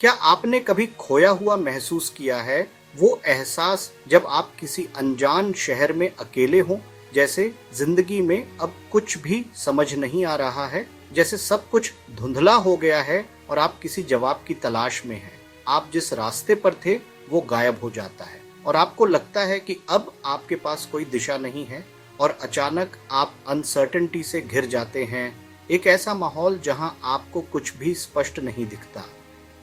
क्या आपने कभी खोया हुआ महसूस किया है? वो एहसास जब आप किसी अनजान शहर में अकेले हों, जैसे जिंदगी में अब कुछ भी समझ नहीं आ रहा है, जैसे सब कुछ धुंधला हो गया है और आप किसी जवाब की तलाश में हैं। आप जिस रास्ते पर थे वो गायब हो जाता है और आपको लगता है कि अब आपके पास कोई दिशा नहीं है और अचानक आप अनसर्टेनिटी से घिर जाते हैं। एक ऐसा माहौल जहां आपको कुछ भी स्पष्ट नहीं दिखता।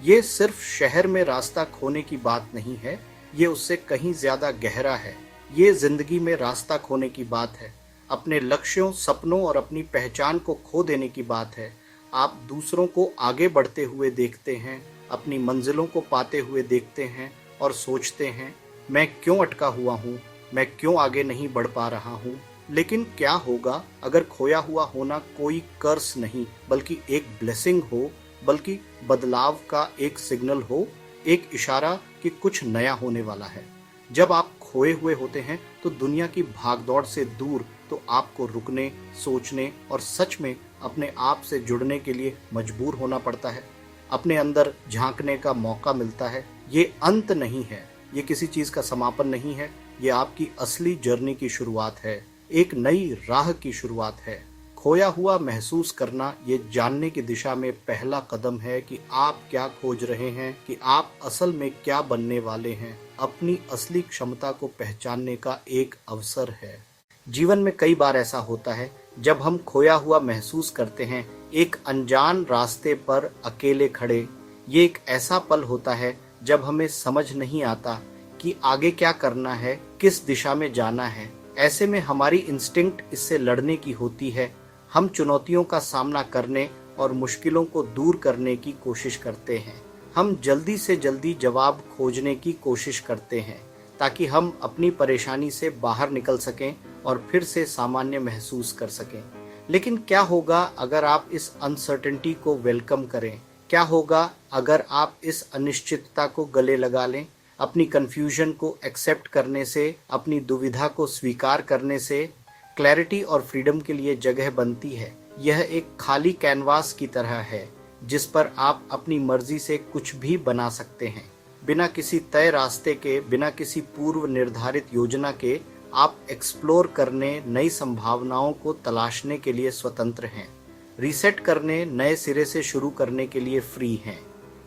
ये सिर्फ शहर में रास्ता खोने की बात नहीं है, ये उससे कहीं ज्यादा गहरा है। ये जिंदगी में रास्ता खोने की बात है। अपने लक्ष्यों, सपनों और अपनी पहचान को खो देने की बात है। आप दूसरों को आगे बढ़ते हुए देखते हैं, अपनी मंजिलों को पाते हुए देखते हैं और सोचते हैं, मैं क्यों अटका हुआ हूँ, मैं क्यों आगे नहीं बढ़ पा रहा हूँ। लेकिन क्या होगा अगर खोया हुआ होना कोई कर्स नहीं बल्कि एक ब्लेसिंग हो, बल्कि बदलाव का एक सिग्नल हो, एक इशारा कि कुछ नया होने वाला है। जब आप खोए हुए होते हैं तो दुनिया की भागदौड़ से दूर तो आपको रुकने, सोचने और सच में अपने आप से जुड़ने के लिए मजबूर होना पड़ता है। अपने अंदर झांकने का मौका मिलता है। ये अंत नहीं है, ये किसी चीज का समापन नहीं है, ये आपकी असली जर्नी की शुरुआत है, एक नई राह की शुरुआत है। खोया हुआ महसूस करना ये जानने की दिशा में पहला कदम है कि आप क्या खोज रहे हैं, कि आप असल में क्या बनने वाले हैं। अपनी असली क्षमता को पहचानने का एक अवसर है। जीवन में कई बार ऐसा होता है जब हम खोया हुआ महसूस करते हैं, एक अनजान रास्ते पर अकेले खड़े। ये एक ऐसा पल होता है जब हमें समझ नहीं आता कि आगे क्या करना है, किस दिशा में जाना है। ऐसे में हमारी इंस्टिंक्ट इससे लड़ने की होती है। हम चुनौतियों का सामना करने और मुश्किलों को दूर करने की कोशिश करते हैं। हम जल्दी से जल्दी जवाब खोजने की कोशिश करते हैं ताकि हम अपनी परेशानी से बाहर निकल सकें और फिर से सामान्य महसूस कर सकें। लेकिन क्या होगा अगर आप इस अनसर्टेनिटी को वेलकम करें? क्या होगा अगर आप इस अनिश्चितता को गले लगा लें? अपनी कंफ्यूजन को एक्सेप्ट करने से, अपनी दुविधा को स्वीकार करने से क्लैरिटी और फ्रीडम के लिए जगह बनती है। यह एक खाली कैनवास की तरह है जिस पर आप अपनी मर्जी से कुछ भी बना सकते हैं। बिना किसी तय रास्ते के, बिना किसी पूर्व निर्धारित योजना के आप एक्सप्लोर करने, नई संभावनाओं को तलाशने के लिए स्वतंत्र हैं। रीसेट करने, नए सिरे से शुरू करने के लिए फ्री हैं।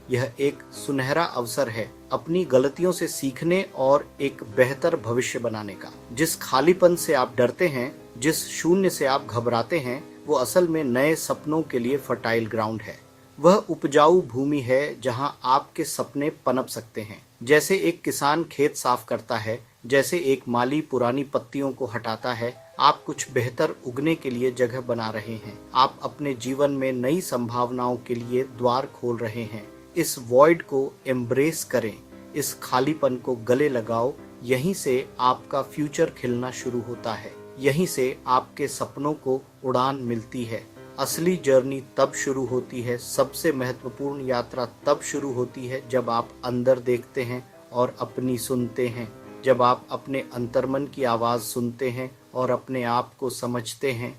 यह एक सुनहरा अवसर है अपनी गलतियों से सीखने और एक बेहतर भविष्य बनाने का। जिस खालीपन से आप डरते हैं, जिस शून्य से आप घबराते हैं, वो असल में नए सपनों के लिए फर्टाइल ग्राउंड है। वह उपजाऊ भूमि है जहां आपके सपने पनप सकते हैं। जैसे एक किसान खेत साफ करता है, जैसे एक माली पुरानी पत्तियों को हटाता है, आप कुछ बेहतर उगने के लिए जगह बना रहे हैं। आप अपने जीवन में नई संभावनाओं के लिए द्वार खोल रहे हैं। इस वॉइड को एम्ब्रेस करें, इस खालीपन को गले लगाओ। यहीं से आपका फ्यूचर खिलना शुरू होता है, यहीं से आपके सपनों को उड़ान मिलती है। असली जर्नी तब शुरू होती है, सबसे महत्वपूर्ण यात्रा तब शुरू होती है जब आप अंदर देखते हैं और अपनी सुनते हैं, जब आप अपने अंतर्मन की आवाज सुनते हैं और अपने आप को समझते हैं।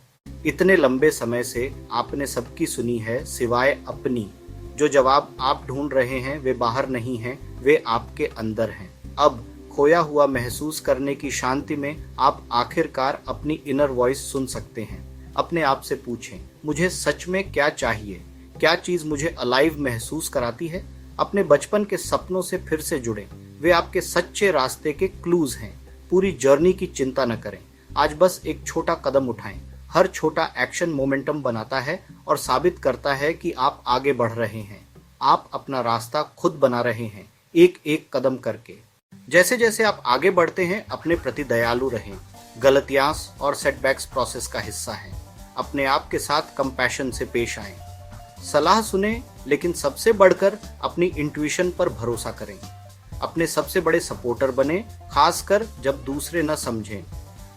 इतने लंबे समय से आपने सबकी सुनी है सिवाय अपनी। जो जवाब आप ढूंढ रहे हैं वे बाहर नहीं हैं, वे आपके अंदर हैं। अब खोया हुआ महसूस करने की शांति में आप आखिरकार अपनी इनर वॉइस सुन सकते हैं। अपने आप से पूछें, मुझे सच में क्या चाहिए? क्या चीज मुझे अलाइव महसूस कराती है? अपने बचपन के सपनों से फिर से जुड़ें, वे आपके सच्चे रास्ते के क्लूज हैं। पूरी जर्नी की चिंता न करें, आज बस एक छोटा कदम उठाएं। हर छोटा एक्शन मोमेंटम बनाता है और साबित करता है कि आप आगे बढ़ रहे हैं। आप अपना रास्ता खुद बना रहे हैं, एक एक कदम करके। जैसे जैसे आप आगे बढ़ते हैं, अपने प्रति दयालु रहें। गलतियां और सेटबैक्स प्रोसेस का हिस्सा हैं। अपने आप के साथ कंपैशन से पेश आएं। सलाह सुने, लेकिन सबसे बढ़कर अपनी इंट्यूशन पर भरोसा करें। अपने सबसे बड़े सपोर्टर बने, खासकर जब दूसरे न समझें।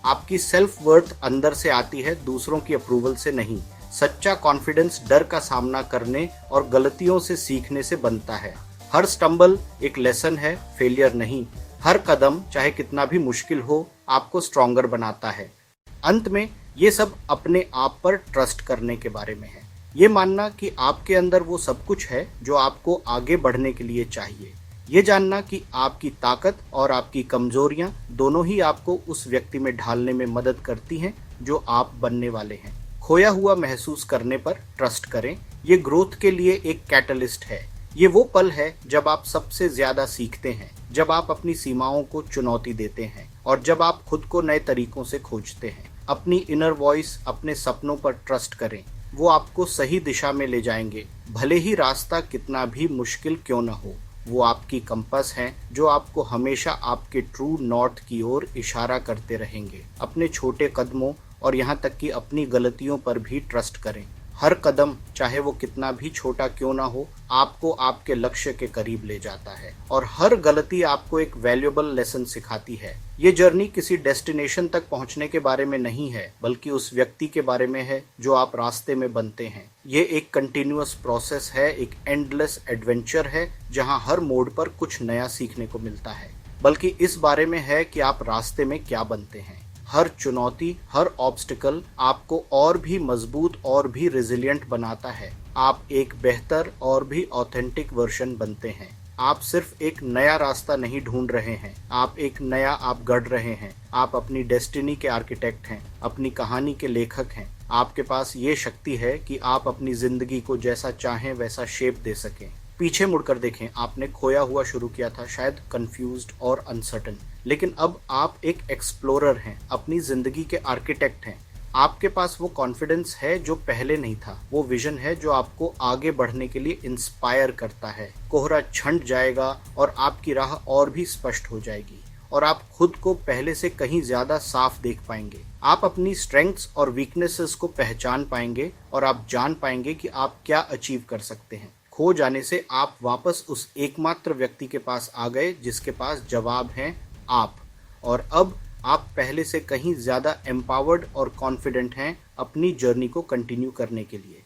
आपकी सेल्फ वर्थ अंदर से आती है, दूसरों की अप्रूवल से नहीं। सच्चा कॉन्फिडेंस डर का सामना करने और गलतियों से सीखने से बनता है। हर स्टंबल एक लेसन है, फेलियर नहीं। हर कदम, चाहे कितना भी मुश्किल हो, आपको स्ट्रॉन्गर बनाता है। अंत में ये सब अपने आप पर ट्रस्ट करने के बारे में है। ये मानना कि आपके अंदर वो सब कुछ है जो आपको आगे बढ़ने के लिए चाहिए। ये जानना कि आपकी ताकत और आपकी कमजोरियां दोनों ही आपको उस व्यक्ति में ढालने में मदद करती हैं जो आप बनने वाले हैं। खोया हुआ महसूस करने पर ट्रस्ट करें। ये ग्रोथ के लिए एक कैटलिस्ट है। ये वो पल है जब आप सबसे ज्यादा सीखते हैं, जब आप अपनी सीमाओं को चुनौती देते हैं और जब आप खुद को नए तरीकों से खोजते हैं। अपनी इनर वॉइस, अपने सपनों पर ट्रस्ट करें। वो आपको सही दिशा में ले जाएंगे, भले ही रास्ता कितना भी मुश्किल क्यों न हो। वो आपकी कंपास हैं जो आपको हमेशा आपके ट्रू नॉर्थ की ओर इशारा करते रहेंगे। अपने छोटे कदमों और यहाँ तक कि अपनी गलतियों पर भी ट्रस्ट करें। हर कदम, चाहे वो कितना भी छोटा क्यों ना हो, आपको आपके लक्ष्य के करीब ले जाता है और हर गलती आपको एक वैल्यूएबल लेसन सिखाती है। ये जर्नी किसी डेस्टिनेशन तक पहुंचने के बारे में नहीं है, बल्कि उस व्यक्ति के बारे में है जो आप रास्ते में बनते हैं। ये एक कंटिन्यूअस प्रोसेस है, एक एंडलेस एडवेंचर है जहां हर मोड़ पर कुछ नया सीखने को मिलता है। बल्कि इस बारे में है कि आप रास्ते में क्या बनते हैं। हर चुनौती, हर ऑब्स्टिकल आपको और भी मजबूत और भी रेजिलिएंट बनाता है। आप एक बेहतर और भी ऑथेंटिक वर्जन बनते हैं। आप सिर्फ एक नया रास्ता नहीं ढूंढ रहे हैं, आप एक नया आप गढ़ रहे हैं। आप अपनी डेस्टिनी के आर्किटेक्ट हैं, अपनी कहानी के लेखक हैं। आपके पास ये शक्ति है कि आप अपनी जिंदगी को जैसा चाहें वैसा शेप दे सकें। पीछे मुड़कर देखें, आपने खोया हुआ शुरू किया था, शायद कंफ्यूज्ड और अनसर्टन, लेकिन अब आप एक एक्सप्लोरर हैं, अपनी जिंदगी के आर्किटेक्ट हैं। आपके पास वो कॉन्फिडेंस है जो पहले नहीं था, वो विजन है जो आपको आगे बढ़ने के लिए इंस्पायर करता है। कोहरा छंट जाएगा और आपकी राह और भी स्पष्ट हो जाएगी और आप खुद को पहले से कहीं ज्यादा साफ देख पाएंगे। आप अपनी स्ट्रेंथ्स और वीकनेसेस को पहचान पाएंगे और आप जान पाएंगे कि आप क्या अचीव कर सकते हैं। खो जाने से आप वापस उस एकमात्र व्यक्ति के पास आ गए जिसके पास जवाब हैं आप, और अब आप पहले से कहीं ज्यादा एम्पावर्ड और कॉन्फिडेंट हैं अपनी जर्नी को कंटिन्यू करने के लिए।